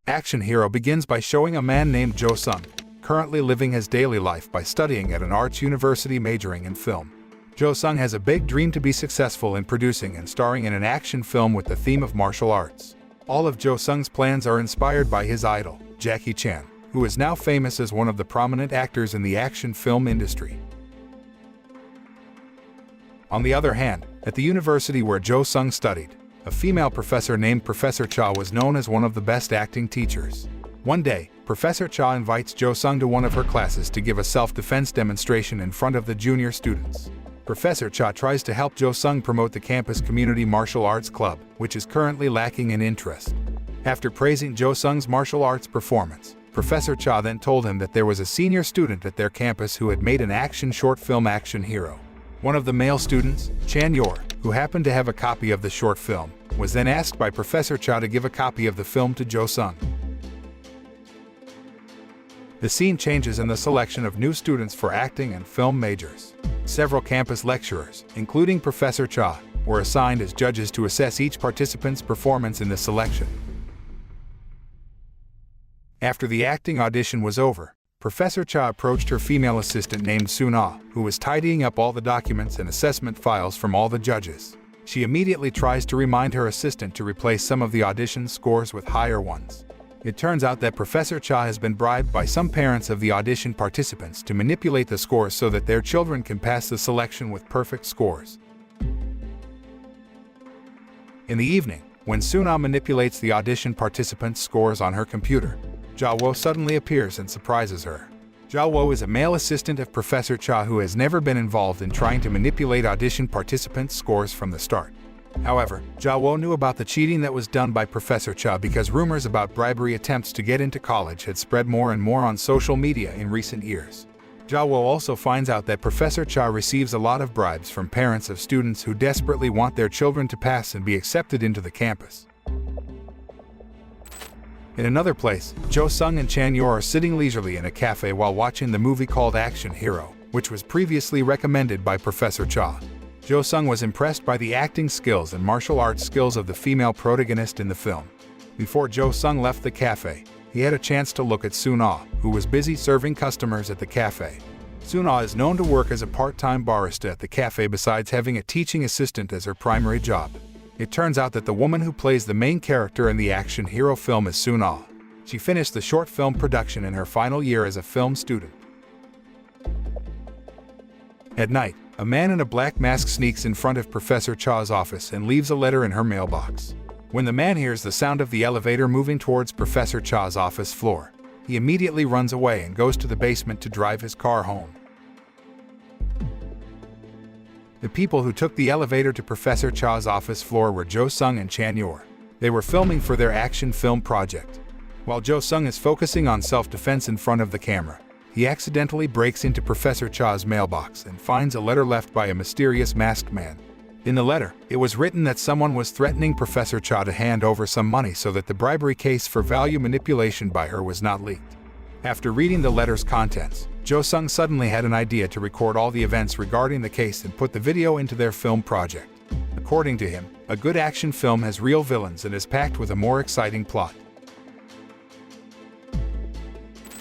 Action Hero begins by showing a man named Joo Sung, currently living his daily life by studying at an arts university majoring in film. Joo Sung has a big dream to be successful in producing and starring in an action film with the theme of martial arts. All of Joo Sung's plans are inspired by his idol, Jackie Chan, who is now famous as one of the prominent actors in the action film industry. On the other hand, at the university where Joo Sung studied, a female professor named Professor Cha was known as one of the best acting teachers. One day, Professor Cha invites Joo Sung to one of her classes to give a self-defense demonstration in front of the junior students. Professor Cha tries to help Joo Sung promote the campus community martial arts club, which is currently lacking in interest. After praising Joo Sung's martial arts performance, Professor Cha then told him that there was a senior student at their campus who had made an action short film Action Hero. One of the male students, Chan Yeol, who happened to have a copy of the short film, was then asked by Professor Cha to give a copy of the film to Joo Sung. The scene changes in the selection of new students for acting and film majors. Several campus lecturers, including Professor Cha, were assigned as judges to assess each participant's performance in the selection. After the acting audition was over, Professor Cha approached her female assistant named Suna, who was tidying up all the documents and assessment files from all the judges. She immediately tries to remind her assistant to replace some of the audition scores with higher ones. It turns out that Professor Cha has been bribed by some parents of the audition participants to manipulate the scores so that their children can pass the selection with perfect scores. In the evening, when Suna manipulates the audition participants' scores on her computer, Joo suddenly appears and surprises her. Joo is a male assistant of Professor Cha who has never been involved in trying to manipulate audition participants' scores from the start. However, Joo knew about the cheating that was done by Professor Cha because rumors about bribery attempts to get into college had spread more and more on social media in recent years. Joo also finds out that Professor Cha receives a lot of bribes from parents of students who desperately want their children to pass and be accepted into the campus. In another place, Joo Sung and Chan Yeol are sitting leisurely in a cafe while watching the movie called Action Hero, which was previously recommended by Professor Cha. Joo Sung was impressed by the acting skills and martial arts skills of the female protagonist in the film. Before Joo Sung left the cafe, he had a chance to look at Suna, who was busy serving customers at the cafe. Suna is known to work as a part-time barista at the cafe besides having a teaching assistant as her primary job. It turns out that the woman who plays the main character in the Action Hero film is Suna. She finished the short film production in her final year as a film student. At night, a man in a black mask sneaks in front of Professor Cha's office and leaves a letter in her mailbox. When the man hears the sound of the elevator moving towards Professor Cha's office floor, he immediately runs away and goes to the basement to drive his car home. The people who took the elevator to Professor Cha's office floor were Joo Sung and Chan Yeol. They were filming for their action film project. While Joo Sung is focusing on self-defense in front of the camera, he accidentally breaks into Professor Cha's mailbox and finds a letter left by a mysterious masked man. In the letter, it was written that someone was threatening Professor Cha to hand over some money so that the bribery case for value manipulation by her was not leaked. After reading the letter's contents, Joo Sung suddenly had an idea to record all the events regarding the case and put the video into their film project. According to him, a good action film has real villains and is packed with a more exciting plot.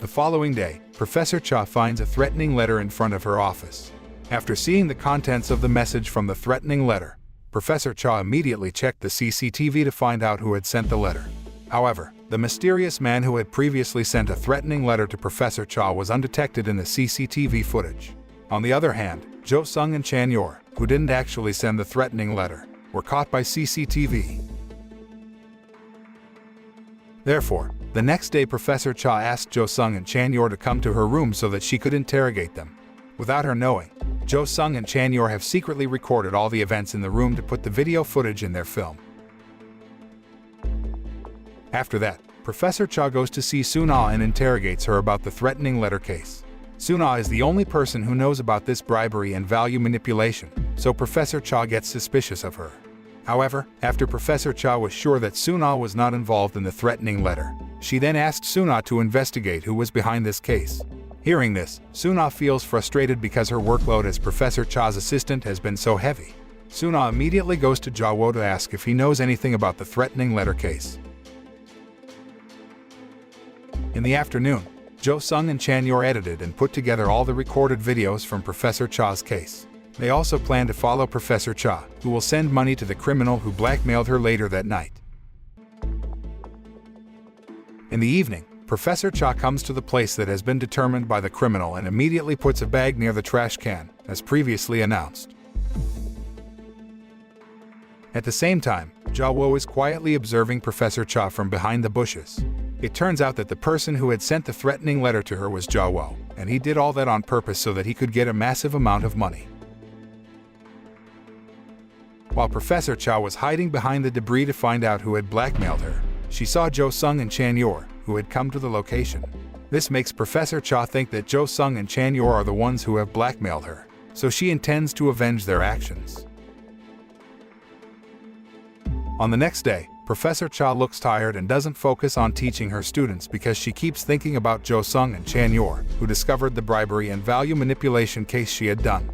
The following day, Professor Cha finds a threatening letter in front of her office. After seeing the contents of the message from the threatening letter, Professor Cha immediately checked the CCTV to find out who had sent the letter. However, the mysterious man who had previously sent a threatening letter to Professor Cha was undetected in the CCTV footage. On the other hand, Joo Sung and Chan Yeol, who didn't actually send the threatening letter, were caught by CCTV. Therefore, the next day Professor Cha asked Joo Sung and Chan Yeol to come to her room so that she could interrogate them. Without her knowing, Joo Sung and Chan Yeol have secretly recorded all the events in the room to put the video footage in their film. After that, Professor Cha goes to see Suna and interrogates her about the threatening letter case. Suna is the only person who knows about this bribery and value manipulation, so Professor Cha gets suspicious of her. However, after Professor Cha was sure that Suna was not involved in the threatening letter, she then asked Suna to investigate who was behind this case. Hearing this, Suna feels frustrated because her workload as Professor Cha's assistant has been so heavy. Suna immediately goes to Joo to ask if he knows anything about the threatening letter case. In the afternoon, Joo Sung and Chan Yeol edited and put together all the recorded videos from Professor Cha's case. They also plan to follow Professor Cha, who will send money to the criminal who blackmailed her later that night. In the evening, Professor Cha comes to the place that has been determined by the criminal and immediately puts a bag near the trash can, as previously announced. At the same time, Joo is quietly observing Professor Cha from behind the bushes. It turns out that the person who had sent the threatening letter to her was Joo, and he did all that on purpose so that he could get a massive amount of money. While Professor Cha was hiding behind the debris to find out who had blackmailed her, she saw Joo Sung and Chan Yeol, who had come to the location. This makes Professor Cha think that Joo Sung and Chan Yeol are the ones who have blackmailed her, so she intends to avenge their actions. On the next day, Professor Cha looks tired and doesn't focus on teaching her students because she keeps thinking about Joo Sung and Chan Yeol, who discovered the bribery and value manipulation case she had done.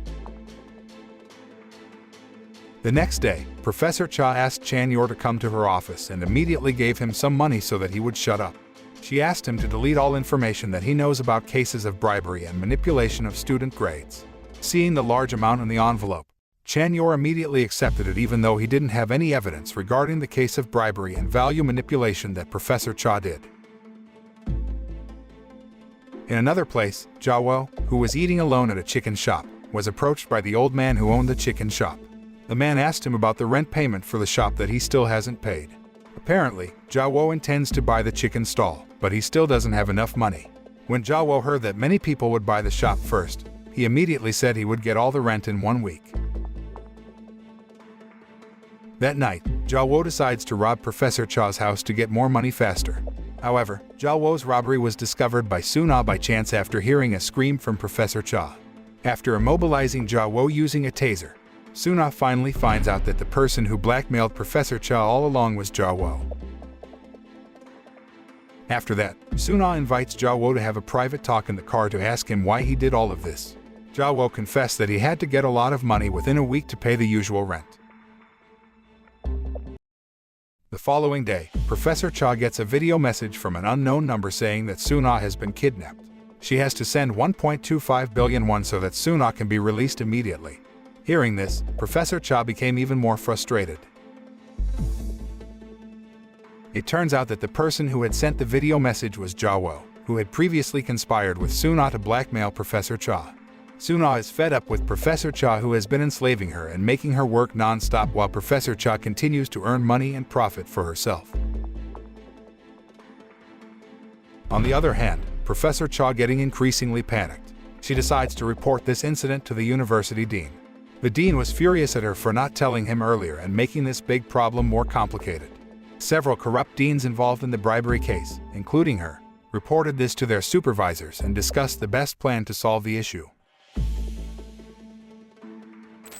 The next day, Professor Cha asked Chan Yeol to come to her office and immediately gave him some money so that he would shut up. She asked him to delete all information that he knows about cases of bribery and manipulation of student grades. Seeing the large amount in the envelope, Chan Yeol immediately accepted it even though he didn't have any evidence regarding the case of bribery and value manipulation that Professor Cha did. In another place, Joo, who was eating alone at a chicken shop, was approached by the old man who owned the chicken shop. The man asked him about the rent payment for the shop that he still hasn't paid. Apparently, Joo intends to buy the chicken stall, but he still doesn't have enough money. When Joo heard that many people would buy the shop first, he immediately said he would get all the rent in 1 week. That night, Joo decides to rob Professor Cha's house to get more money faster. However, Joo's robbery was discovered by Suna by chance after hearing a scream from Professor Cha. After immobilizing Joo using a taser, Suna finally finds out that the person who blackmailed Professor Cha all along was Joo. After that, Suna invites Joo to have a private talk in the car to ask him why he did all of this. Joo confessed that he had to get a lot of money within a week to pay the usual rent. The following day, Professor Cha gets a video message from an unknown number saying that Suna has been kidnapped. She has to send 1.25 billion won so that Suna can be released immediately. Hearing this, Professor Cha became even more frustrated. It turns out that the person who had sent the video message was Joo, who had previously conspired with Suna to blackmail Professor Cha. Suna is fed up with Professor Cha, who has been enslaving her and making her work non-stop while Professor Cha continues to earn money and profit for herself. On the other hand, Professor Cha getting increasingly panicked. She decides to report this incident to the university dean. The dean was furious at her for not telling him earlier and making this big problem more complicated. Several corrupt deans involved in the bribery case, including her, reported this to their supervisors and discussed the best plan to solve the issue.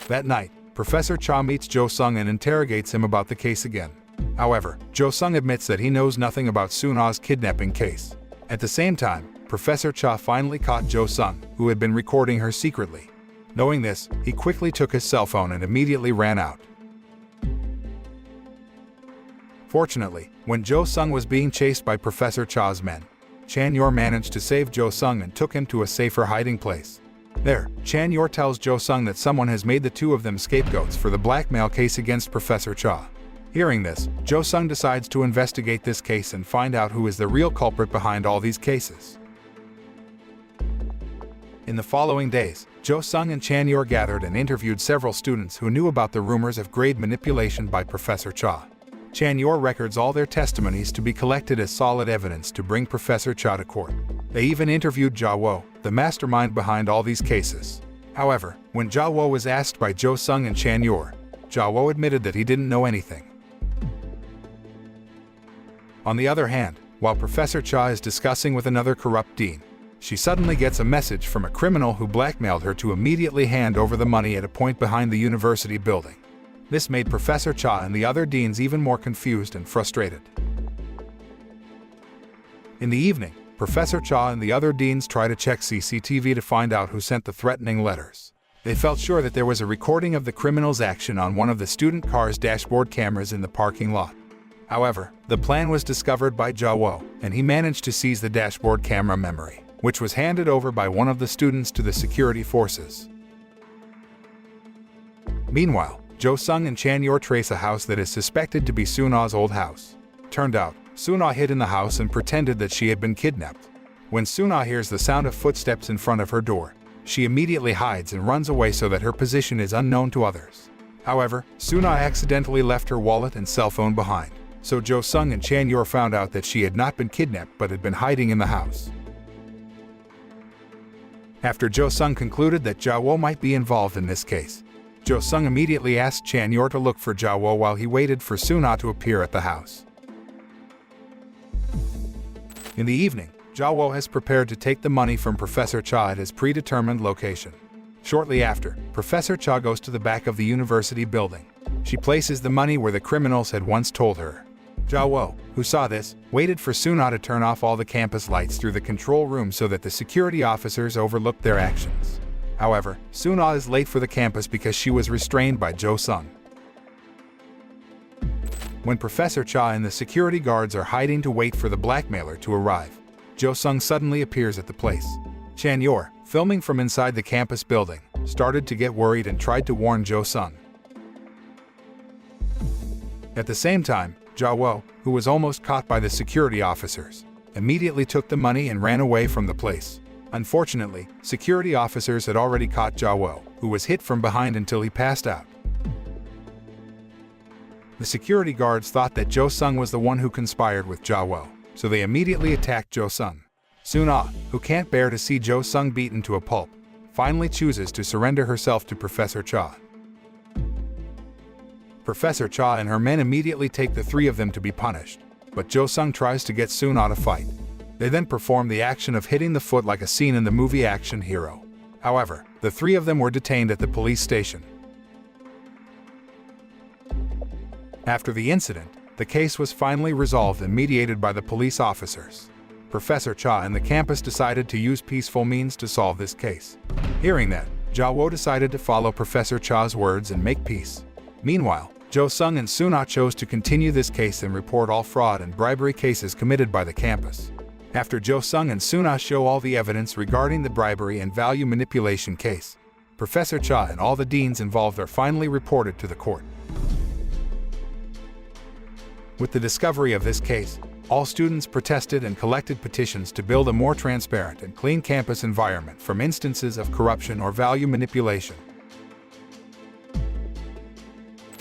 That night, Professor Cha meets Joo Sung and interrogates him about the case again. However, Joo Sung admits that he knows nothing about Suna's kidnapping case. At the same time, Professor Cha finally caught Joo Sung, who had been recording her secretly. Knowing this, he quickly took his cell phone and immediately ran out. Fortunately, when Joo Sung was being chased by Professor Cha's men, Chan Yeol managed to save Joo Sung and took him to a safer hiding place. There, Chan Yeol tells Joo Sung that someone has made the two of them scapegoats for the blackmail case against Professor Cha. Hearing this, Joo Sung decides to investigate this case and find out who is the real culprit behind all these cases. In the following days, Joo Sung and Chan Yeol gathered and interviewed several students who knew about the rumors of grade manipulation by Professor Cha. Chan Yeol records all their testimonies to be collected as solid evidence to bring Professor Cha to court. They even interviewed Joo, the mastermind behind all these cases. However, when Joo was asked by Joo Sung and Chan Yeol, Joo admitted that he didn't know anything. On the other hand, while Professor Cha is discussing with another corrupt dean, she suddenly gets a message from a criminal who blackmailed her to immediately hand over the money at a point behind the university building. This made Professor Cha and the other deans even more confused and frustrated. In the evening, Professor Cha and the other deans try to check CCTV to find out who sent the threatening letters. They felt sure that there was a recording of the criminal's action on one of the student car's dashboard cameras in the parking lot. However, the plan was discovered by Yeol, and he managed to seize the dashboard camera memory, which was handed over by one of the students to the security forces. Meanwhile, Joo Sung and Yeol trace a house that is suspected to be Suna's old house. Turned out, Suna hid in the house and pretended that she had been kidnapped. When Suna hears the sound of footsteps in front of her door, she immediately hides and runs away so that her position is unknown to others. However, Suna accidentally left her wallet and cell phone behind, so Joo Sung and Yeol found out that she had not been kidnapped but had been hiding in the house. After Joo Sung concluded that Yeol might be involved in this case, Joo Sung immediately asked Yeol to look for Yeol while he waited for Suna to appear at the house. In the evening, Yeol has prepared to take the money from Professor Cha at his predetermined location. Shortly after, Professor Cha goes to the back of the university building. She places the money where the criminals had once told her. Yeol, who saw this, waited for Suna to turn off all the campus lights through the control room so that the security officers overlooked their actions. However, Suna is late for the campus because she was restrained by Joo Sung. When Professor Cha and the security guards are hiding to wait for the blackmailer to arrive, Joo Sung suddenly appears at the place. Yeol, filming from inside the campus building, started to get worried and tried to warn Joo Sung. At the same time, Yeol, who was almost caught by the security officers, immediately took the money and ran away from the place. Unfortunately, security officers had already caught Yeol, who was hit from behind until he passed out. The security guards thought that Joo Sung was the one who conspired with Yeol, so they immediately attacked Joo Sung. Suna, who can't bear to see Joo Sung beaten to a pulp, finally chooses to surrender herself to Professor Cha. Professor Cha and her men immediately take the three of them to be punished, but Joo Sung tries to get Suna to fight. They then perform the action of hitting the foot like a scene in the movie Action Hero. However, the three of them were detained at the police station. After the incident, the case was finally resolved and mediated by the police officers. Professor Cha and the campus decided to use peaceful means to solve this case. Hearing that, Yeol decided to follow Professor Cha's words and make peace. Meanwhile, Joo Sung and Suna chose to continue this case and report all fraud and bribery cases committed by the campus. After Joo Sung and Suna show all the evidence regarding the bribery and value manipulation case, Professor Cha and all the deans involved are finally reported to the court. With the discovery of this case, all students protested and collected petitions to build a more transparent and clean campus environment from instances of corruption or value manipulation.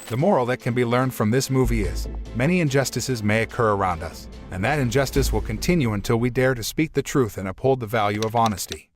The moral that can be learned from this movie is, many injustices may occur around us, and that injustice will continue until we dare to speak the truth and uphold the value of honesty.